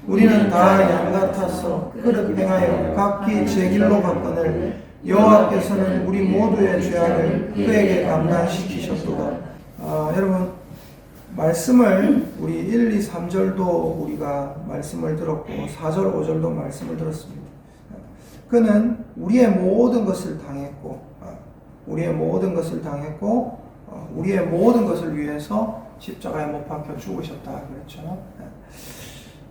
우리는 다 양 같아서 그릇 행하여 각기 제 길로 갔거늘 여호와께서는 우리 모두의 죄악을 그에게 감당시키셨도다. 여러분 말씀을 우리 1, 2, 3절도 우리가 말씀을 들었고 4절, 5절도 말씀을 들었습니다. 그는 우리의 모든 것을 당했고 우리의 모든 것을 당했고 우리의 모든 것을 위해서 십자가에 못 박혀 죽으셨다 그랬죠.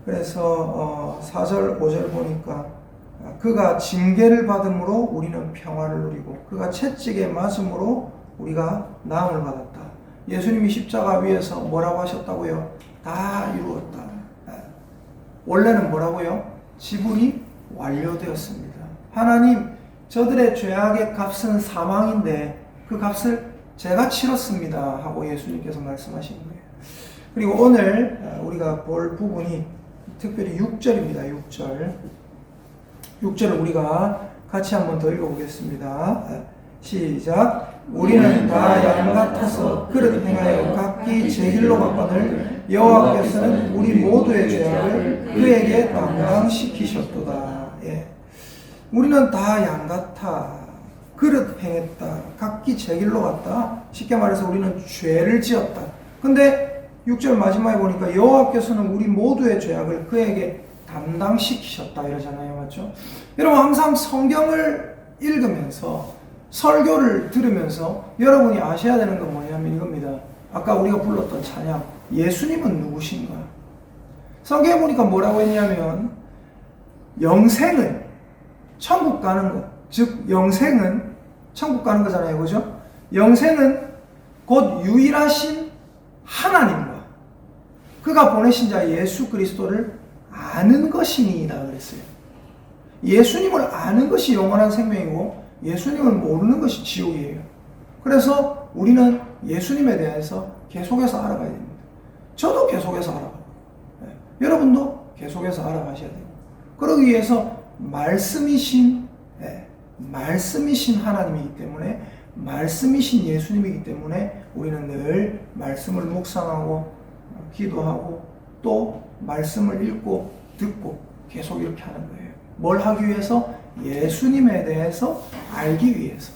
그래서 4절, 5절 보니까 그가 징계를 받음으로 우리는 평화를 누리고 그가 채찍에 맞음으로 우리가 나음을 받았다. 예수님이 십자가 위에서 뭐라고 하셨다고요? 다 이루었다. 원래는 뭐라고요? 지불이 완료되었습니다. 하나님, 저들의 죄악의 값은 사망인데 그 값을 제가 치렀습니다 하고 예수님께서 말씀하신 거예요. 그리고 오늘 우리가 볼 부분이 특별히 6절입니다. 6절을 우리가 같이 한번 더 읽어보겠습니다. 시작. 우리는 다 양 같아서 그릇 행하여 각기 제 길로 갔거늘 여호와께서는 우리 모두의 죄악을 그에게 감당시키셨도다. 우리는 다 양 같아 그릇 행했다. 각기 제 길로 갔다. 쉽게 말해서 우리는 죄를 지었다. 근데 6절 마지막에 보니까 여호와께서는 우리 모두의 죄악을 그에게 감당시키셨다 이러잖아요. 맞죠? 여러분 항상 성경을 읽으면서 설교를 들으면서 여러분이 아셔야 되는 건 뭐냐면 이겁니다. 아까 우리가 불렀던 찬양 예수님은 누구신가? 성경에 보니까 뭐라고 했냐면 영생은 천국 가는 것, 즉 영생은 천국 가는 거잖아요. 그죠? 영생은 곧 유일하신 하나님과 그가 보내신 자 예수 그리스도를 아는 것이니이다 그랬어요. 예수님을 아는 것이 영원한 생명이고 예수님을 모르는 것이 지옥이에요. 그래서 우리는 예수님에 대해서 계속해서 알아가야 됩니다. 저도 계속해서 알아가고 여러분도 계속해서 알아가셔야 됩니다. 그러기 위해서 말씀이신 하나님이기 때문에 말씀이신 예수님이기 때문에 우리는 늘 말씀을 묵상하고 기도하고 또 말씀을 읽고 듣고 계속 이렇게 하는 거예요. 뭘 하기 위해서? 예수님에 대해서 알기 위해서.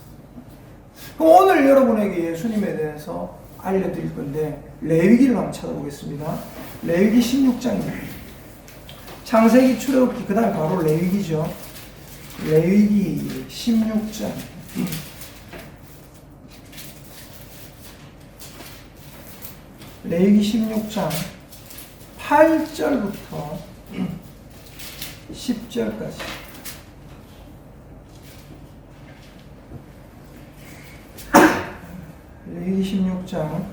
그럼 오늘 여러분에게 예수님에 대해서 알려드릴 건데 레위기를 한번 찾아보겠습니다. 레위기 16장입니다. 창세기, 출애굽기, 그 다음에 바로 레위기죠. 레위기 16장. 레위기 16장 8절부터 10절까지. 레위기 16장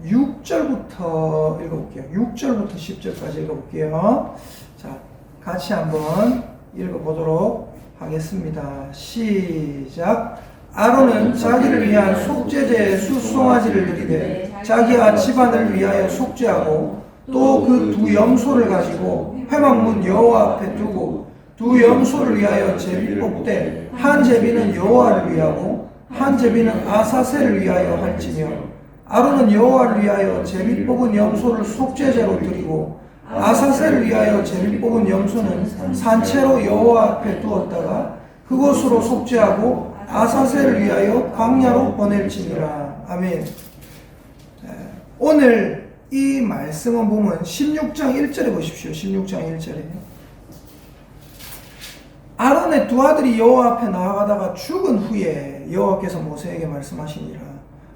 6절부터 읽어볼게요. 6절부터 10절까지 읽어볼게요. 자, 같이 한번 읽어보도록 하겠습니다. 시작. 아론은 자기를 위한 속죄제의 수송아지를 드리되 자기와 집안을 위하여 속죄하고 또 그 두 염소를 가지고 회막문 여호와 앞에 두고 두 염소를 위하여 제비 뽑되 한 제비는 여호와를 위하고 한 제비는 아사셀을 위하여 할지며 아론은 여호와를 위하여 제비 뽑은 염소를 속죄제로 드리고 아사셀을 위하여 제비 뽑은 염소는 산채로 여호와 앞에 두었다가 그곳으로 속죄하고 아사셀을 위하여 광야로 보낼지니라. 아멘. 오늘 이 말씀은 보면 16장 1절에 보십시오. 16장 1절에 아론의 두 아들이 여호와 앞에 나아가다가 죽은 후에 여호와께서 모세에게 말씀하시니라.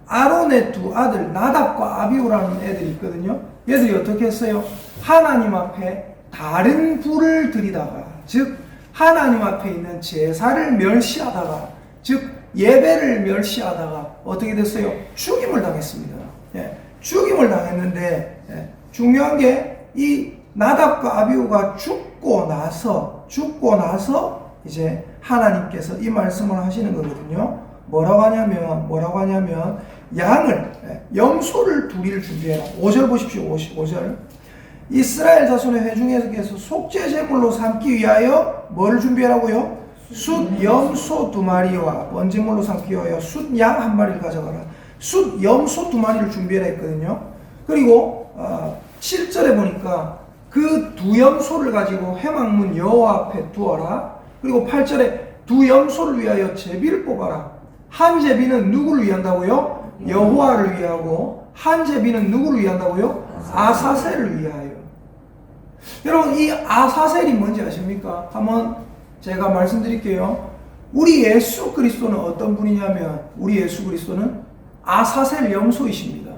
아론의 두 아들 나답과 아비후라는 애들이 있거든요. 얘들이 어떻게 했어요? 하나님 앞에 다른 불을 드리다가, 즉 하나님 앞에 있는 제사를 멸시하다가, 즉 예배를 멸시하다가 어떻게 됐어요? 죽임을 당했습니다. 죽임을 당했는데 중요한 게 이 나답과 아비후가 죽고 나서 이제 하나님께서 이 말씀을 하시는 거거든요. 뭐라고 하냐면 양을, 염소를 둘이를 준비해라. 5절 보십시오. 5절. 이스라엘 자손의 회중에서 속죄 제물로 삼기 위하여 뭐를 준비하라고요? 숫 염소 2마리와 번제물로 삼기 위하여 숫 양 1마리를 가져가라. 숫 염소 2마리를 준비해라 했거든요. 그리고 7절에 보니까 그 두 염소를 가지고 회막문 여호와 앞에 두어라. 그리고 8절에 두 염소를 위하여 제비를 뽑아라. 한 제비는 누구를 위한다고요? 여호와를 위하고, 한 제비는 누구를 위한다고요? 아사셀을 위하여. 여러분, 이 아사셀이 뭔지 아십니까? 한번 제가 말씀드릴게요. 우리 예수 그리스도는 어떤 분이냐면, 우리 예수 그리스도는 아사셀 염소이십니다.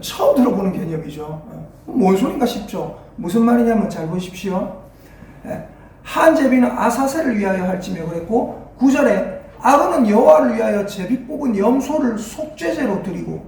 처음 들어보는 개념이죠. 뭔 소린가 싶죠? 무슨 말이냐면 잘 보십시오. 한 제비는 아사셀을 위하여 할지며 그랬고, 9절에 아론은 여호와를 위하여 제비 뽑은 염소를 속죄제로 드리고,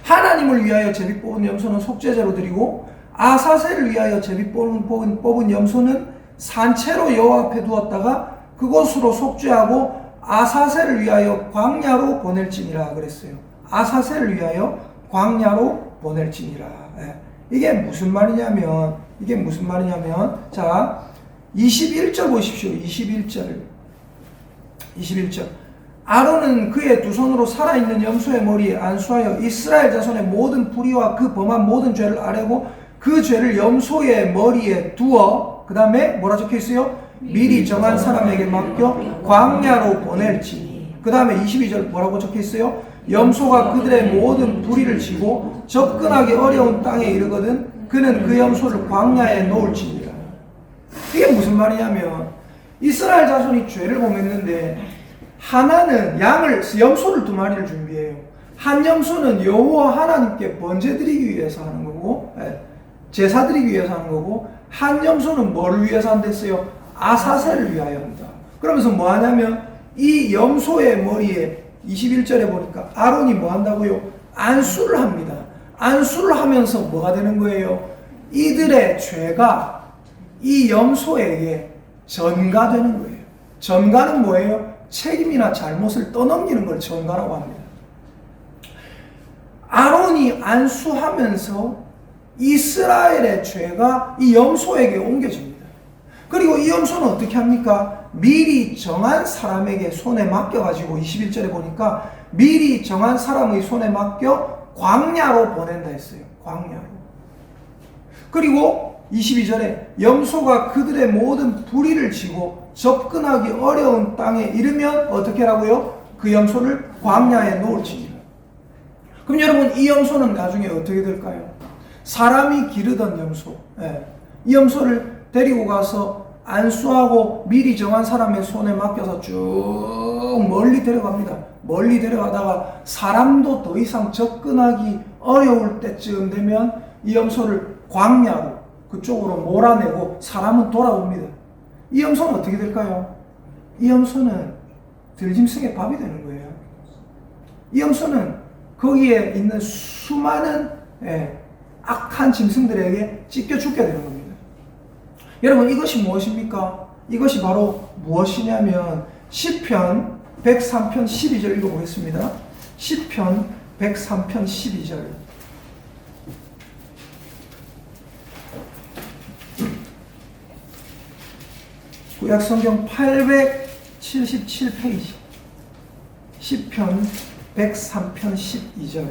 하나님을 위하여 제비 뽑은 염소는 속죄제로 드리고, 아사셀을 위하여 제비 뽑은 염소는 산채로 여호와 앞에 두었다가 그곳으로 속죄하고 아사셀을 위하여 광야로 보낼지니라 그랬어요. 아사셀을 위하여 광야로 보낼지니라. 이게 무슨 말이냐면, 자, 21절 보십시오. 21절. 아론은 그의 두 손으로 살아있는 염소의 머리에 안수하여 이스라엘 자손의 모든 불의와 그 범한 모든 죄를 아뢰고 그 죄를 염소의 머리에 두어, 그 다음에 뭐라 적혀 있어요? 미리 정한 사람에게 맡겨 광야로 보낼지니. 그 다음에 22절 뭐라고 적혀 있어요? 염소가 그들의 모든 불의를 지고 접근하기 어려운 땅에 이르거든 그는 그 염소를 광야에 놓을지니라. 이게 무슨 말이냐면, 이스라엘 자손이 죄를 범했는데 하나는 염소를 2마리를 준비해요. 한 염소는 여호와 하나님께 번제 드리기 위해서 하는 거고, 제사 드리기 위해서 하는 거고, 한 염소는 뭐를 위해서 한댔어요? 아사셀을 위하여 한다. 그러면서 뭐 하냐면 이 염소의 머리에 21절에 보니까 아론이 뭐 한다고요? 안수를 합니다. 안수를 하면서 뭐가 되는 거예요? 이들의 죄가 이 염소에게 전가되는 거예요. 전가는 뭐예요? 책임이나 잘못을 떠넘기는 걸 전가라고 합니다. 아론이 안수하면서 이스라엘의 죄가 이 염소에게 옮겨집니다. 그리고 이 염소는 어떻게 합니까? 미리 정한 사람에게 손에 맡겨가지고 21절에 보니까 미리 정한 사람의 손에 맡겨 광야로 보낸다 했어요. 광야로. 그리고 22절에 염소가 그들의 모든 불의를 지고 접근하기 어려운 땅에 이르면 어떻게 하라고요? 그 염소를 광야에 놓을지니라. 그럼 여러분, 이 염소는 나중에 어떻게 될까요? 사람이 기르던 염소, 이 염소를 데리고 가서 안수하고 미리 정한 사람의 손에 맡겨서 쭉 멀리 데려갑니다. 멀리 데려가다가 사람도 더 이상 접근하기 어려울 때쯤 되면 이 염소를 광야로 그쪽으로 몰아내고 사람은 돌아옵니다. 이 염소는 어떻게 될까요? 이 염소는 들짐승의 밥이 되는 거예요. 이 염소는 거기에 있는 수많은 악한 짐승들에게 찢겨 죽게 되는 겁니다. 여러분, 이것이 무엇입니까? 이것이 바로 무엇이냐면 시편 103편 12절 읽어보겠습니다. 시편 103편 12절. 구약성경 877페이지 시편 103편 12절.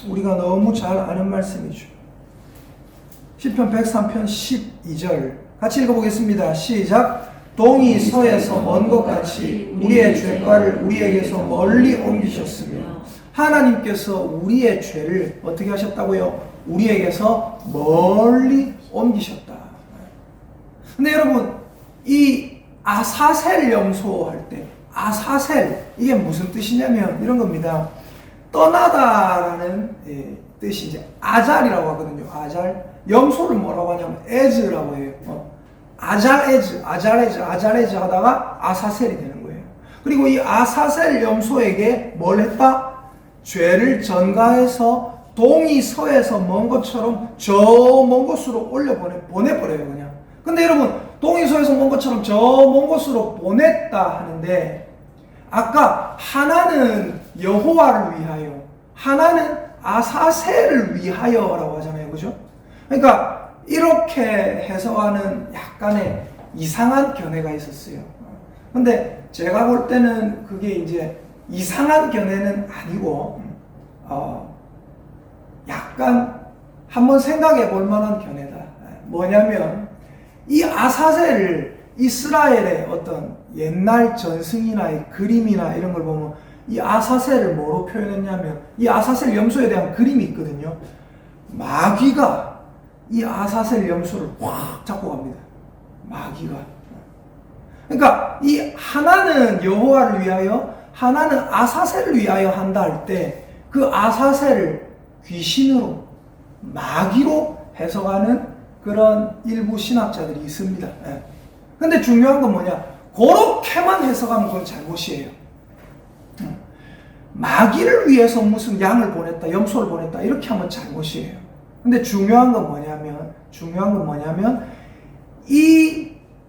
우리가 너무 잘 아는 말씀이죠. 시편 103편 12절 같이 읽어보겠습니다. 시작. 동이 서에서 먼 것 같이 우리의 죄과를 우리에게서 멀리 옮기셨으며. 하나님께서 우리의 죄를 어떻게 하셨다고요? 우리에게서 멀리 옮기셨다. 근데 여러분, 이 아사셀 염소 할 때 아사셀, 이게 무슨 뜻이냐면 이런 겁니다. 떠나다라는 뜻이 이제 아잘이라고 하거든요. 아잘. 염소를 뭐라고 하냐면 에즈라고 해요. 아잘에즈 하다가 아사셀이 되는 거예요. 그리고 이 아사셀 염소에게 뭘 했다? 죄를 전가해서 동이 서에서 먼 것처럼 저 먼 곳으로 보내버려요, 그냥. 근데 여러분, 동이 서에서 먼 것처럼 저 먼 곳으로 보냈다 하는데, 아까 하나는 여호와를 위하여, 하나는 아사셀을 위하여라고 하잖아요, 그죠? 그러니까 이렇게 해석하는 약간의 이상한 견해가 있었어요. 근데 제가 볼 때는 그게 이제 이상한 견해는 아니고, 약간 한번 생각해 볼 만한 견해다. 뭐냐면, 이 아사셀을 이스라엘의 어떤 옛날 전승이나 그림이나 이런 걸 보면 이 아사셀을 뭐로 표현했냐면, 이 아사셀 염소에 대한 그림이 있거든요. 마귀가 이 아사셀 염소를 확 잡고 갑니다. 마귀가. 그러니까 이 하나는 여호와를 위하여, 하나는 아사셀을 위하여 한다 할 때 그 아사셀을 귀신으로, 마귀로 해석하는 그런 일부 신학자들이 있습니다. 근데 중요한 건 뭐냐? 그렇게만 해석하면 그건 잘못이에요. 마귀를 위해서 무슨 양을 보냈다, 염소를 보냈다, 이렇게 하면 잘못이에요. 근데 중요한 건 뭐냐면, 이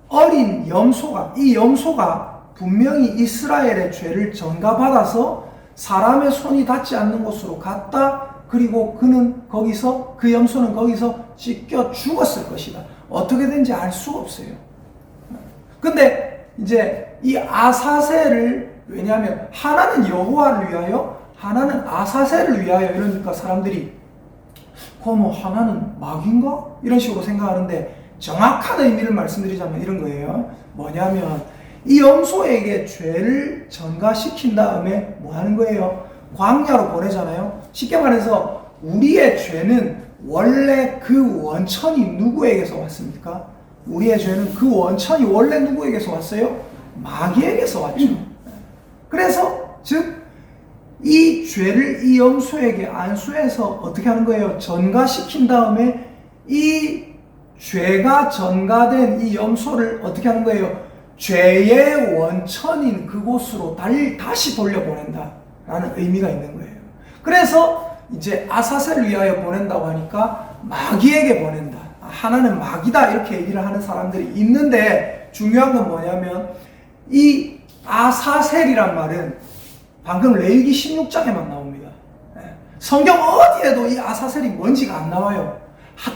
어린 염소가, 이 염소가 분명히 이스라엘의 죄를 전가받아서 사람의 손이 닿지 않는 곳으로 갔다, 그리고 그는 거기서, 그 염소는 거기서 찢겨 죽었을 것이다. 어떻게든지 알 수가 없어요. 근데 이제 이 아사셀을, 왜냐하면 하나는 여호와를 위하여, 하나는 아사셀을 위하여, 이러니까 사람들이 뭐 하나는 마귀인가? 이런 식으로 생각하는데, 정확한 의미를 말씀드리자면 이런 거예요. 뭐냐면 이 염소에게 죄를 전가시킨 다음에 뭐 하는 거예요? 광야로 보내잖아요. 쉽게 말해서 우리의 죄는 원래 그 원천이 누구에게서 왔습니까? 우리의 죄는 그 원천이 원래 누구에게서 왔어요? 마귀에게서 왔죠. 그래서 즉 이 죄를 이 염소에게 안수해서 어떻게 하는 거예요? 전가시킨 다음에 이 죄가 전가된 이 염소를 어떻게 하는 거예요? 죄의 원천인 그곳으로 다시 돌려보낸다 라는 의미가 있는 거예요. 그래서 이제 아사셀을 위하여 보낸다고 하니까 마귀에게 보낸다, 하나는 마귀다, 이렇게 얘기를 하는 사람들이 있는데, 중요한 건 뭐냐면 이 아사셀이란 말은 방금 레위기 16장에만 나옵니다. 성경 어디에도 이 아사셀이 뭔지가 안 나와요.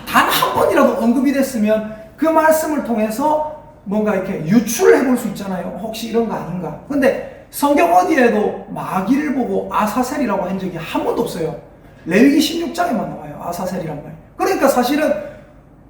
단 한 번이라도 언급이 됐으면 그 말씀을 통해서 뭔가 이렇게 유출을 해볼 수 있잖아요. 혹시 이런 거 아닌가. 근데 성경 어디에도 마귀를 보고 아사셀이라고 한 적이 한 번도 없어요. 레위기 16장에만 나와요. 아사셀이란 말. 그러니까 사실은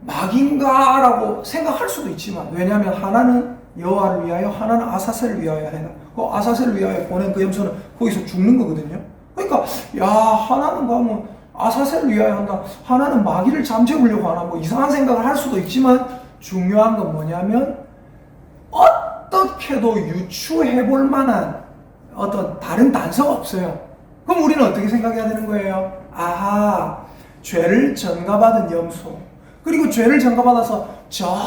마귀인가라고 생각할 수도 있지만, 왜냐하면 하나는 여호와를 위하여, 하나는 아사셀을 위하여 해라. 그 아사셀을 위하여 보낸 그 염소는 거기서 죽는 거거든요. 그러니까 야, 하나는 가면 아사셀을 위하여 한다, 하나는 마귀를 잠재우려고 하나, 뭐 이상한 생각을 할 수도 있지만, 중요한 건 뭐냐면 어떻게도 유추해볼 만한 어떤 다른 단서가 없어요. 그럼 우리는 어떻게 생각해야 되는 거예요? 아하, 죄를 전가받은 염소, 그리고 죄를 전가받아서 저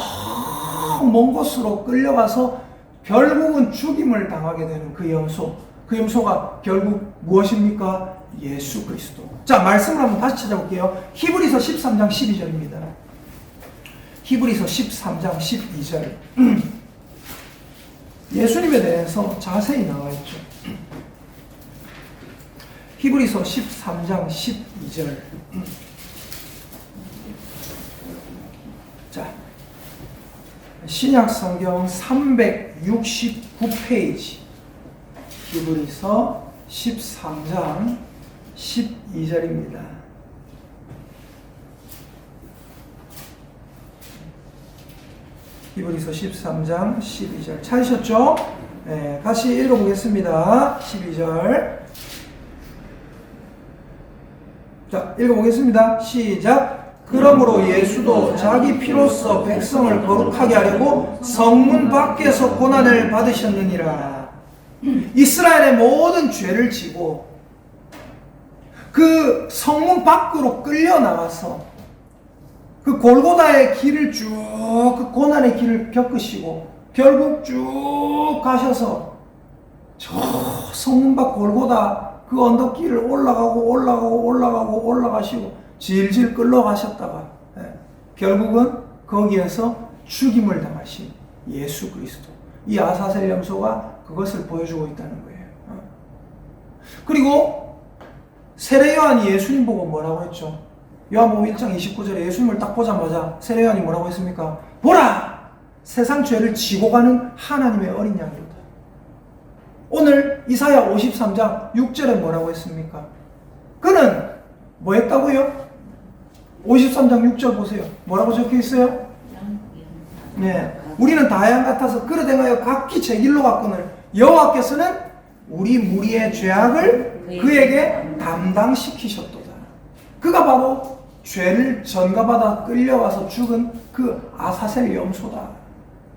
먼 곳으로 끌려가서 결국은 죽임을 당하게 되는 그 염소, 그 염소가 결국 무엇입니까? 예수 그리스도. 자, 말씀을 한번 다시 찾아볼게요. 히브리서 13장 12절입니다. 히브리서 13장 12절. 예수님에 대해서 자세히 나와 있죠. 히브리서 13장 12절. 자, 신약 성경 369페이지. 히브리서 13장 12절입니다. 히브리서 13장 12절 찾으셨죠? 네, 같이 읽어보겠습니다. 12절. 자, 읽어보겠습니다. 시작. 그러므로 예수도 자기 피로써 백성을 거룩하게 하려고 성문 밖에서 고난을 받으셨느니라. 이스라엘의 모든 죄를 지고 그 성문 밖으로 끌려 나가서 그 골고다의 길을 쭉, 그 고난의 길을 겪으시고 결국 쭉 가셔서 저 성문 밖 골고다 그 언덕길을 올라가시고 질질 끌러가셨다가 결국은 거기에서 죽임을 당하신 예수 그리스도, 이 아사셀 염소가 그것을 보여주고 있다는 거예요. 그리고 세례 요한이 예수님 보고 뭐라고 했죠? 요한복음 1장 29절에 예수님을 딱 보자마자 세례 요한이 뭐라고 했습니까? 보라! 세상 죄를 지고 가는 하나님의 어린 양이로다. 오늘 이사야 53장 6절에 뭐라고 했습니까? 그는 뭐 했다고요? 53장 6절 보세요. 뭐라고 적혀 있어요? 네, 우리는 다 양 같아서 그릇 행하여 각기 제 길로 갔거늘 여호와께서는 우리 무리의 죄악을 그에게 담당시키셨도다. 그가 바로 죄를 전가받아 끌려와서 죽은 그 아사셀 염소다.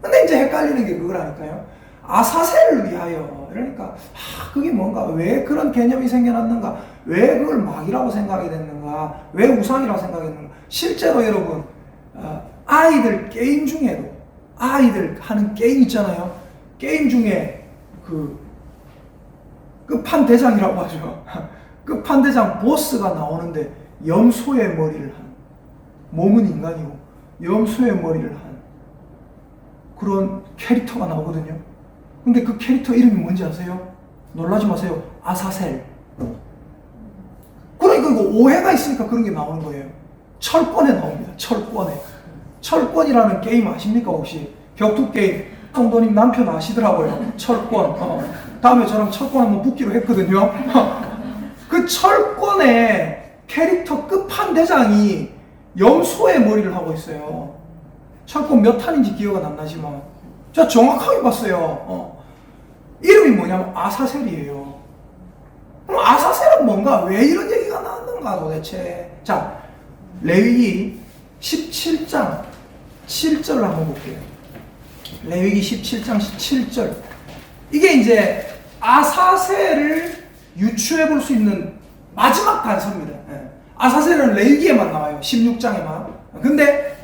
근데 이제 헷갈리는 게 그거라니까요. 아사셀을 위하여. 그러니까 그게 뭔가, 왜 그런 개념이 생겨났는가, 왜 그걸 막이라고 생각이 됐는가, 왜 우상이라고 생각했는가. 실제로 여러분, 아이들 게임 중에도, 아이들 하는 게임 있잖아요. 게임 중에 끝판대장이라고 하죠. 끝판대장 보스가 나오는데 염소의 머리를 한, 몸은 인간이고 염소의 머리를 한 그런 캐릭터가 나오거든요. 근데 그 캐릭터 이름이 뭔지 아세요? 놀라지 마세요. 아사셀. 그러니까 이거 오해가 있으니까 그런 게 나오는 거예요. 철권에 나옵니다. 철권에. 철권이라는 게임 아십니까 혹시? 격투 게임. 성도님 남편 아시더라고요. 철권. 다음에 저랑 철권 한번 붙기로 했거든요. 그 철권의 캐릭터 끝판대장이 염소의 머리를 하고 있어요. 철권 몇 탄인지 기억은 안 나지만 제가 정확하게 봤어요. 이름이 뭐냐면 아사셀이에요. 그럼 아사셀은 뭔가, 왜 이런 얘기가 나왔는가 도대체. 자, 레위기 17장 7절을 한번 볼게요. 레위기 17장 7절. 이게 이제 아사셀을 유추해 볼 수 있는 마지막 단서입니다. 아사셀은 레위기에만 나와요. 16장에만. 근데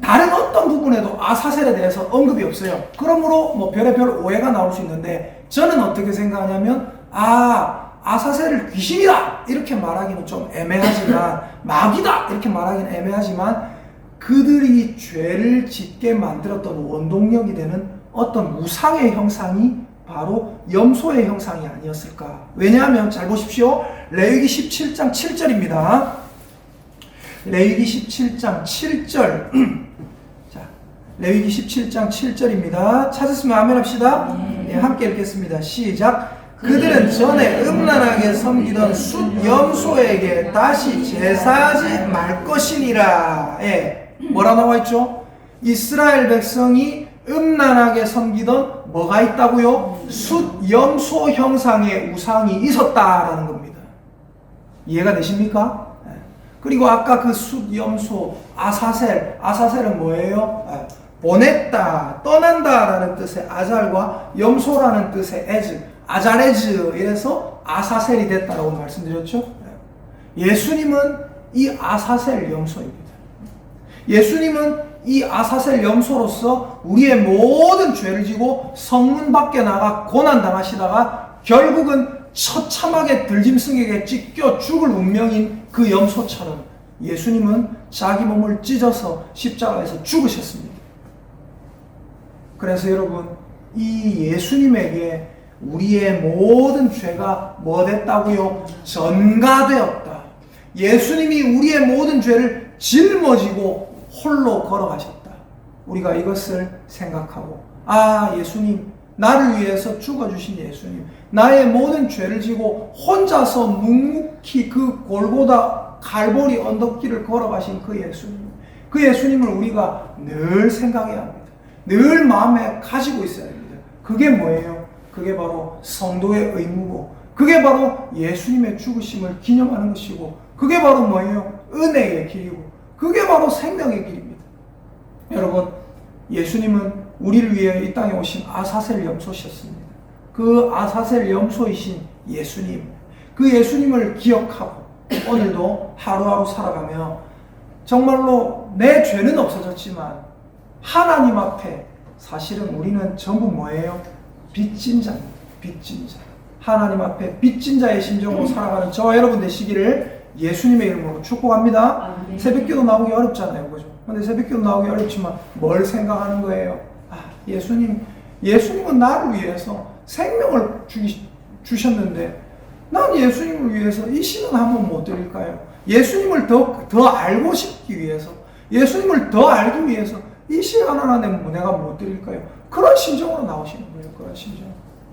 다른 어떤 부분에도 아사셀에 대해서 언급이 없어요. 그러므로 뭐 별의별 오해가 나올 수 있는데, 저는 어떻게 생각하냐면, 아사셀을 귀신이다 이렇게 말하기는 좀 애매하지만, 마귀다 이렇게 말하기는 애매하지만, 그들이 죄를 짓게 만들었던 원동력이 되는 어떤 우상의 형상이 바로 염소의 형상이 아니었을까. 왜냐하면 잘 보십시오. 레위기 17장 7절입니다. 레위기 17장 7절. 자, 레위기 17장 7절입니다. 찾았으면 아멘 합시다. 네, 함께 읽겠습니다. 시작. 그들은 전에 음란하게 섬기던 숫 염소에게 다시 제사하지 말 것이니라. 예, 뭐라 나와 있죠? 이스라엘 백성이 음란하게 섬기던 뭐가 있다고요? 숫 염소 형상의 우상이 있었다라는 겁니다. 이해가 되십니까? 그리고 아까 그 숫 염소 아사셀은 뭐예요? 보냈다, 떠난다라는 뜻의 아잘과 염소라는 뜻의 에즈, 아자레즈, 이래서 아사셀이 됐다라고 말씀드렸죠. 예수님은 이 아사셀 염소입니다. 예수님은 이 아사셀 염소로서 우리의 모든 죄를 지고 성문 밖에 나가 고난당하시다가 결국은 처참하게 들짐승에게 찢겨 죽을 운명인 그 염소처럼 예수님은 자기 몸을 찢어서 십자가에서 죽으셨습니다. 그래서 여러분, 이 예수님에게 우리의 모든 죄가 뭐 됐다고요? 전가되었다. 예수님이 우리의 모든 죄를 짊어지고 홀로 걸어가셨다. 우리가 이것을 생각하고, 예수님, 나를 위해서 죽어주신 예수님, 나의 모든 죄를 지고 혼자서 묵묵히 그 골고다 갈보리 언덕길을 걸어가신 그 예수님, 그 예수님을 우리가 늘 생각해야 합니다. 늘 마음에 가지고 있어야 합니다. 그게 뭐예요? 그게 바로 성도의 의무고, 그게 바로 예수님의 죽으심을 기념하는 것이고, 그게 바로 뭐예요? 은혜의 길이고, 그게 바로 생명의 길입니다. 여러분, 예수님은 우리를 위해 이 땅에 오신 아사셀 염소셨습니다. 그 아사셀 염소이신 예수님, 그 예수님을 기억하고 오늘도 하루하루 살아가며 정말로 내 죄는 없어졌지만 하나님 앞에 사실은 우리는 전부 뭐예요? 빚진 자입니다. 빚진 자. 하나님 앞에 빚진 자의 심정으로 살아가는 저와 여러분 되시기를 예수님의 이름으로 축복합니다. 새벽기도 나오기 어렵잖아요, 그죠? 근데 새벽기도 나오기 어렵지만 뭘 생각하는 거예요? 예수님은 나를 위해서 생명을 주셨는데 난 예수님을 위해서 이 시간 한번 못 드릴까요? 예수님을 더 알고 싶기 위해서, 예수님을 더 알기 위해서 이 시간 하나 내가 못 드릴까요? 그런 심정으로 나오시는 거예요. 그런 심정.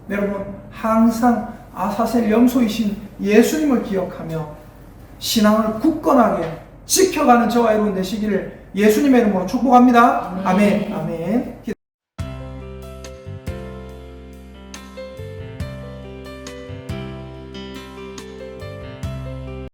여러분 항상 아사셀 염소이신 예수님을 기억하며 신앙을 굳건하게 지켜가는 저와 여러분 되시기를 예수님의 이름으로 축복합니다. 아멘. 아멘.